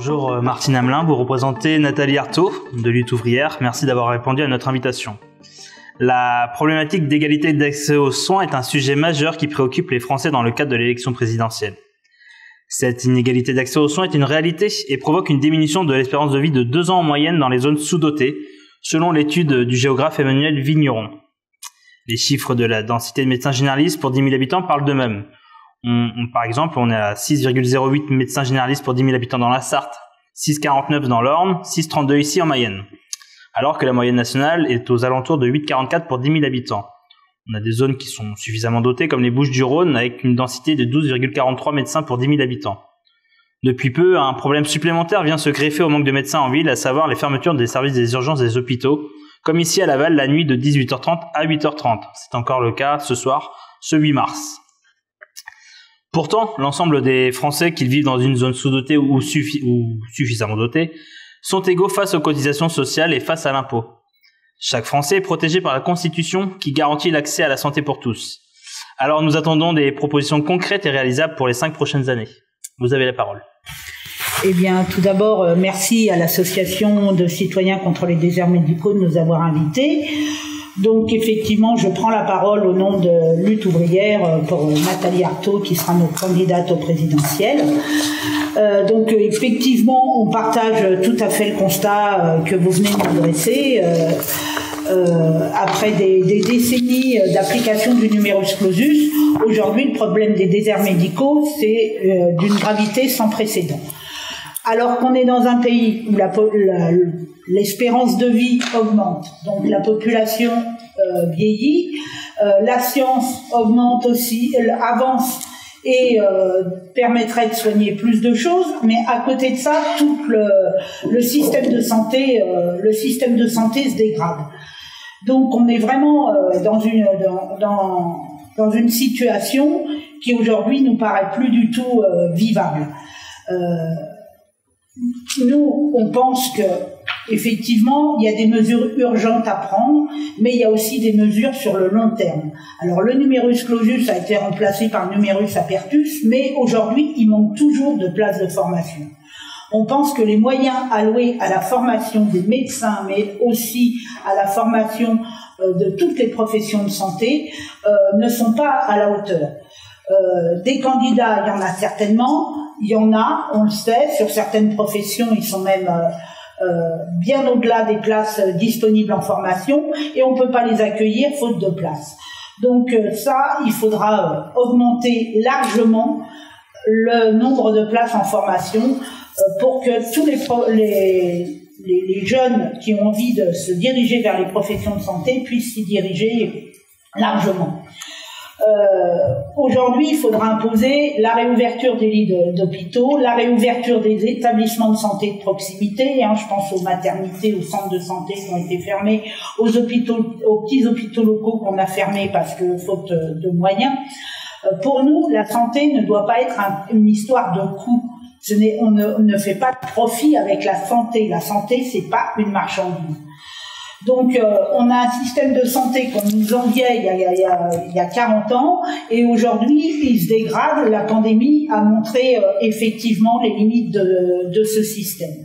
Bonjour Martine Hamelin, vous représentez Nathalie Arthaud de Lutte ouvrière. Merci d'avoir répondu à notre invitation. La problématique d'égalité d'accès aux soins est un sujet majeur qui préoccupe les Français dans le cadre de l'élection présidentielle. Cette inégalité d'accès aux soins est une réalité et provoque une diminution de l'espérance de vie de 2 ans en moyenne dans les zones sous-dotées, selon l'étude du géographe Emmanuel Vigneron. Les chiffres de la densité de médecins généralistes pour 10 000 habitants parlent d'eux-mêmes. Par exemple, on est à 6,08 médecins généralistes pour 10 000 habitants dans la Sarthe, 6,49 dans l'Orne, 6,32 ici en Mayenne. Alors que la moyenne nationale est aux alentours de 8,44 pour 10 000 habitants. On a des zones qui sont suffisamment dotées comme les Bouches-du-Rhône avec une densité de 12,43 médecins pour 10 000 habitants. Depuis peu, un problème supplémentaire vient se greffer au manque de médecins en ville, à savoir les fermetures des services des urgences des hôpitaux, comme ici à Laval la nuit de 18h30 à 8h30. C'est encore le cas ce soir, ce 8 mars. Pourtant, l'ensemble des Français qui vivent dans une zone sous-dotée ou suffisamment dotée sont égaux face aux cotisations sociales et face à l'impôt. Chaque Français est protégé par la Constitution qui garantit l'accès à la santé pour tous. Alors nous attendons des propositions concrètes et réalisables pour les 5 prochaines années. Vous avez la parole. Eh bien, tout d'abord, merci à l'Association de citoyens contre les déserts médicaux de nous avoir invités. Donc, effectivement, je prends la parole au nom de Lutte ouvrière pour Nathalie Arthaud, qui sera notre candidate au présidentiel. Donc, effectivement, on partage tout à fait le constat que vous venez de nous dresser. Après des décennies d'application du numerus clausus, aujourd'hui, le problème des déserts médicaux, c'est d'une gravité sans précédent. Alors qu'on est dans un pays où l'espérance de vie augmente, donc la population vieillit, la science augmente aussi, avance et permettrait de soigner plus de choses, mais à côté de ça, tout le système de santé se dégrade. Donc on est vraiment dans une situation qui aujourd'hui nous paraît plus du tout vivable. Nous, on pense que effectivement, il y a des mesures urgentes à prendre, mais il y a aussi des mesures sur le long terme. Alors, le numerus clausus a été remplacé par numerus apertus, mais aujourd'hui, il manque toujours de places de formation. On pense que les moyens alloués à la formation des médecins, mais aussi à la formation de toutes les professions de santé, ne sont pas à la hauteur. Des candidats, il y en a certainement, il y en a, on le sait, sur certaines professions, ils sont même bien au-delà des places disponibles en formation et on ne peut pas les accueillir faute de place. Donc ça, il faudra augmenter largement le nombre de places en formation pour que tous les jeunes qui ont envie de se diriger vers les professions de santé puissent s'y diriger largement. Aujourd'hui, il faudra imposer la réouverture des lits d'hôpitaux, la réouverture des établissements de santé de proximité, je pense aux maternités, aux centres de santé qui ont été fermés, aux petits hôpitaux locaux qu'on a fermés parce que faute de moyens. Pour nous, la santé ne doit pas être une histoire de coût. On ne fait pas de profit avec la santé. La santé, c'est pas une marchandise. Donc, on a un système de santé qu'on nous enviait il y a 40 ans, et aujourd'hui, il se dégrade. La pandémie a montré effectivement les limites de ce système.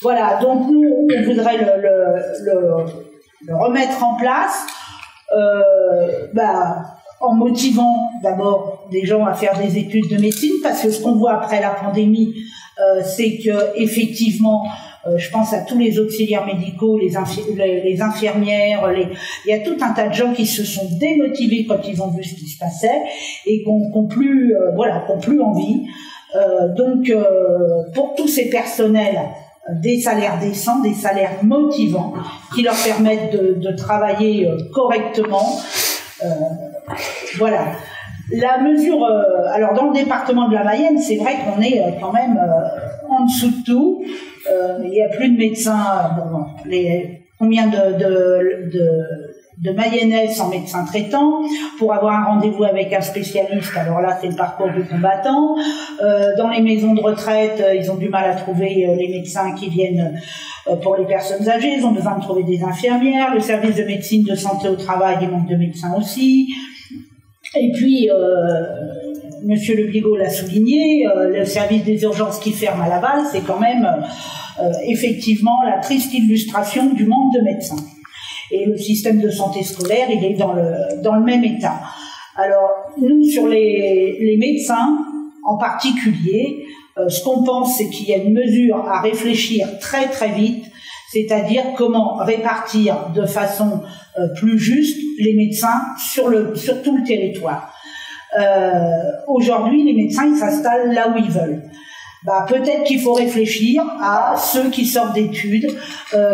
Voilà, donc nous, on voudrait le remettre en place, en motivant d'abord des gens à faire des études de médecine, parce que ce qu'on voit après la pandémie, c'est que effectivement, je pense à tous les auxiliaires médicaux, les infirmières, il y a tout un tas de gens qui se sont démotivés quand ils ont vu ce qui se passait et qui n'ont plus envie. Donc, pour tous ces personnels, des salaires décents, des salaires motivants qui leur permettent de travailler correctement. Voilà. La mesure, alors dans le département de la Mayenne, c'est vrai qu'on est quand même en dessous de tout. Il y a plus de médecins. Combien de Mayennais sans médecin traitant pour avoir un rendez-vous avec un spécialiste. Alors là, c'est le parcours du combattant. Dans les maisons de retraite, ils ont du mal à trouver les médecins qui viennent pour les personnes âgées. Ils ont besoin de trouver des infirmières. Le service de médecine de santé au travail, il manque de médecins aussi. Et puis, Monsieur Le Bigot l'a souligné, le service des urgences qui ferme à Laval, c'est quand même effectivement la triste illustration du manque de médecins. Et le système de santé scolaire, il est dans le même état. Alors, nous, sur les médecins en particulier, ce qu'on pense, c'est qu'il y a une mesure à réfléchir très très vite, c'est-à-dire comment répartir de façon plus juste les médecins sur tout le territoire. Aujourd'hui, les médecins, ils s'installent là où ils veulent. Peut-être qu'il faut réfléchir à ceux qui sortent d'études,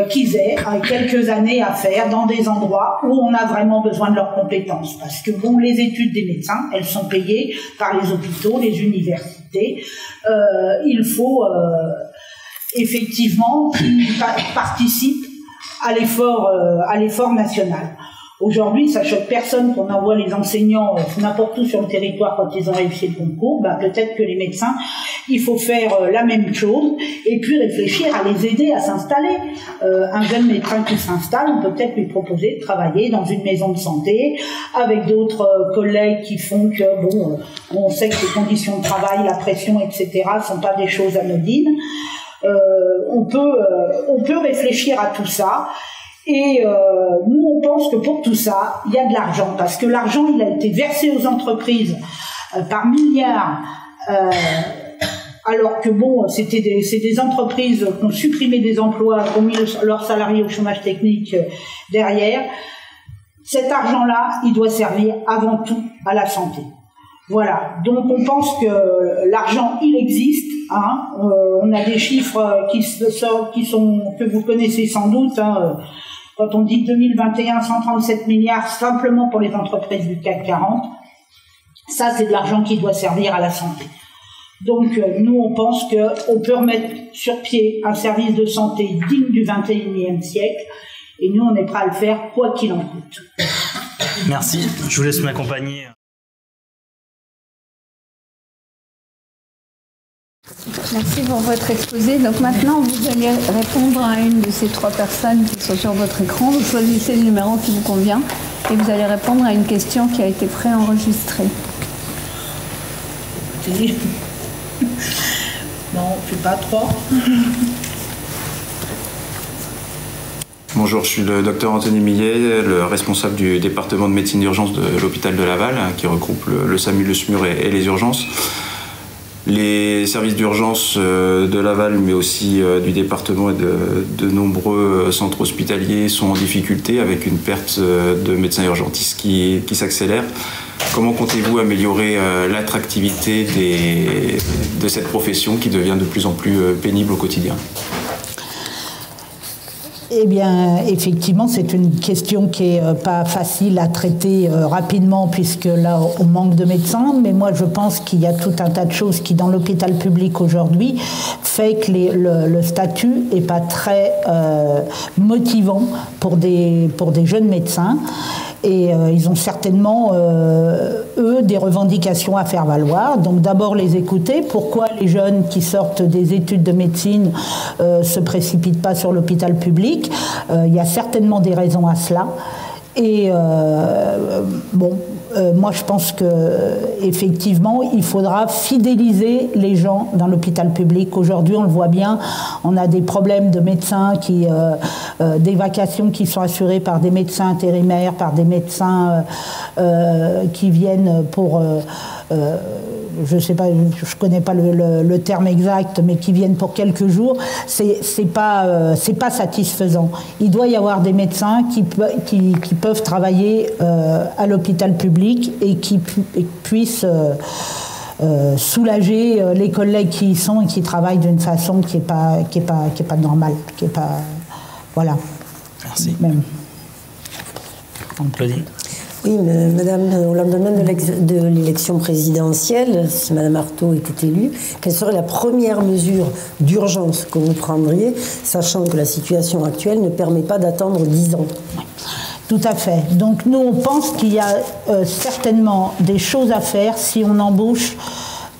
qu'ils aient quelques années à faire dans des endroits où on a vraiment besoin de leurs compétences. Parce que bon, les études des médecins, elles sont payées par les hôpitaux, les universités. Il faut effectivement qu'ils participent à l'effort national. Aujourd'hui, ça choque personne qu'on envoie les enseignants n'importe où sur le territoire quand ils ont réussi le concours. Peut-être que les médecins, il faut faire la même chose et puis réfléchir à les aider à s'installer. Un jeune médecin qui s'installe, on peut peut-être lui proposer de travailler dans une maison de santé avec d'autres collègues qui font que, on sait que les conditions de travail, la pression, etc., sont pas des choses anodines. On peut réfléchir à tout ça. Et nous, on pense que pour tout ça, il y a de l'argent, parce que l'argent, il a été versé aux entreprises par milliards, alors que c'est des entreprises qui ont supprimé des emplois, qui ont mis leurs salariés au chômage technique derrière. Cet argent-là, il doit servir avant tout à la santé. Voilà, donc on pense que l'argent, il existe. On a des chiffres que vous connaissez sans doute. Quand on dit 2021, 137 milliards simplement pour les entreprises du CAC 40, ça c'est de l'argent qui doit servir à la santé. Donc nous on pense qu'on peut remettre sur pied un service de santé digne du 21e siècle, et nous on est prêt à le faire quoi qu'il en coûte. Merci, je vous laisse m'accompagner. Merci pour votre exposé. Donc maintenant, vous allez répondre à une de ces trois personnes qui sont sur votre écran. Vous choisissez le numéro qui vous convient et vous allez répondre à une question qui a été préenregistrée. Non, je ne pas trois. Bonjour, je suis le docteur Anthony Millet, le responsable du département de médecine d'urgence de l'hôpital de Laval, qui regroupe le SAMU, le SMUR et les urgences. Les services d'urgence de Laval, mais aussi du département et de nombreux centres hospitaliers sont en difficulté avec une perte de médecins urgentistes qui s'accélère. Comment comptez-vous améliorer l'attractivité de cette profession qui devient de plus en plus pénible au quotidien ? Eh bien, effectivement, c'est une question qui n'est pas facile à traiter rapidement, puisque là, on manque de médecins. Mais moi, je pense qu'il y a tout un tas de choses qui, dans l'hôpital public aujourd'hui, fait que le statut n'est pas très motivant pour des jeunes médecins. Et ils ont certainement, eux, des revendications à faire valoir. Donc d'abord les écouter. Pourquoi les jeunes qui sortent des études de médecine se précipitent pas sur l'hôpital public ? Il y a certainement des raisons à cela. Et moi je pense que effectivement il faudra fidéliser les gens dans l'hôpital public. Aujourd'hui on le voit bien, on a des problèmes de médecins des vacations qui sont assurées par des médecins intérimaires, par des médecins qui viennent pour je sais pas, je connais pas le terme exact, mais qui viennent pour quelques jours, c'est pas satisfaisant. Il doit y avoir des médecins qui peuvent travailler à l'hôpital public et qui puissent soulager les collègues qui y sont et qui travaillent d'une façon qui est pas normale, qui est pas voilà. Merci. Même. Claudie. Oui, madame, au lendemain de l'élection présidentielle, si madame Arthaud était élue, quelle serait la première mesure d'urgence que vous prendriez, sachant que la situation actuelle ne permet pas d'attendre 10 ans ? Tout à fait. Donc nous, on pense qu'il y a certainement des choses à faire si on embauche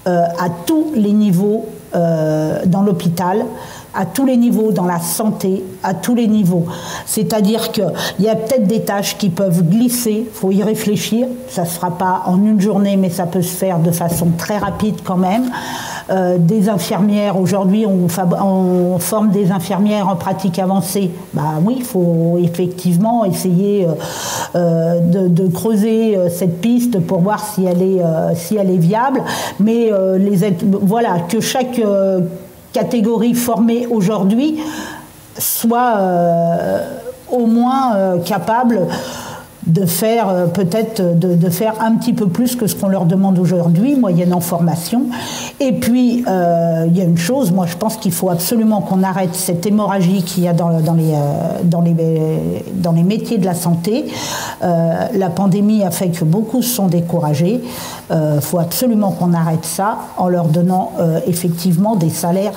à tous les niveaux dans l'hôpital, à tous les niveaux, dans la santé, à tous les niveaux. C'est-à-dire qu'il y a peut-être des tâches qui peuvent glisser, il faut y réfléchir, ça ne se fera pas en une journée, mais ça peut se faire de façon très rapide quand même. Des infirmières, aujourd'hui on forme des infirmières en pratique avancée. Bah oui, il faut effectivement essayer de creuser cette piste pour voir si elle est viable. Mais voilà, que chaque catégorie formée aujourd'hui soit au moins capable de faire peut-être de faire un petit peu plus que ce qu'on leur demande aujourd'hui, moyennant formation. Et puis, il y a une chose, moi je pense qu'il faut absolument qu'on arrête cette hémorragie qu'il y a dans les métiers de la santé. La pandémie a fait que beaucoup se sont découragés. Il faut absolument qu'on arrête ça en leur donnant effectivement des salaires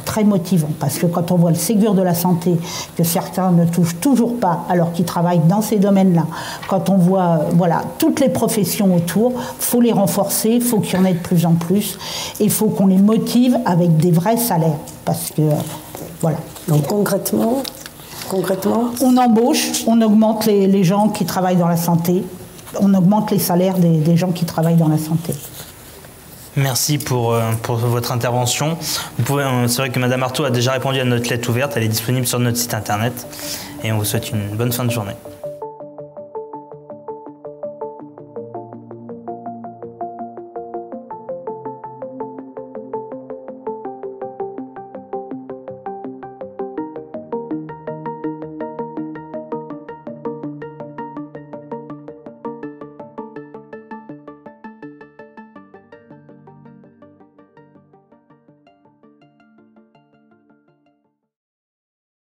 très motivants. Parce que quand on voit le Ségur de la santé, que certains ne touchent toujours pas alors qu'ils travaillent dans ces domaines-là, quand on voit voilà, toutes les professions autour, il faut les renforcer, il faut qu'il y en ait de plus en plus, et il faut qu'on les motive avec des vrais salaires. Parce que, voilà. Donc concrètement, on embauche, on augmente les gens qui travaillent dans la santé, on augmente les salaires des gens qui travaillent dans la santé. Merci pour votre intervention. C'est vrai que Madame Artaud a déjà répondu à notre lettre ouverte, elle est disponible sur notre site internet, et on vous souhaite une bonne fin de journée.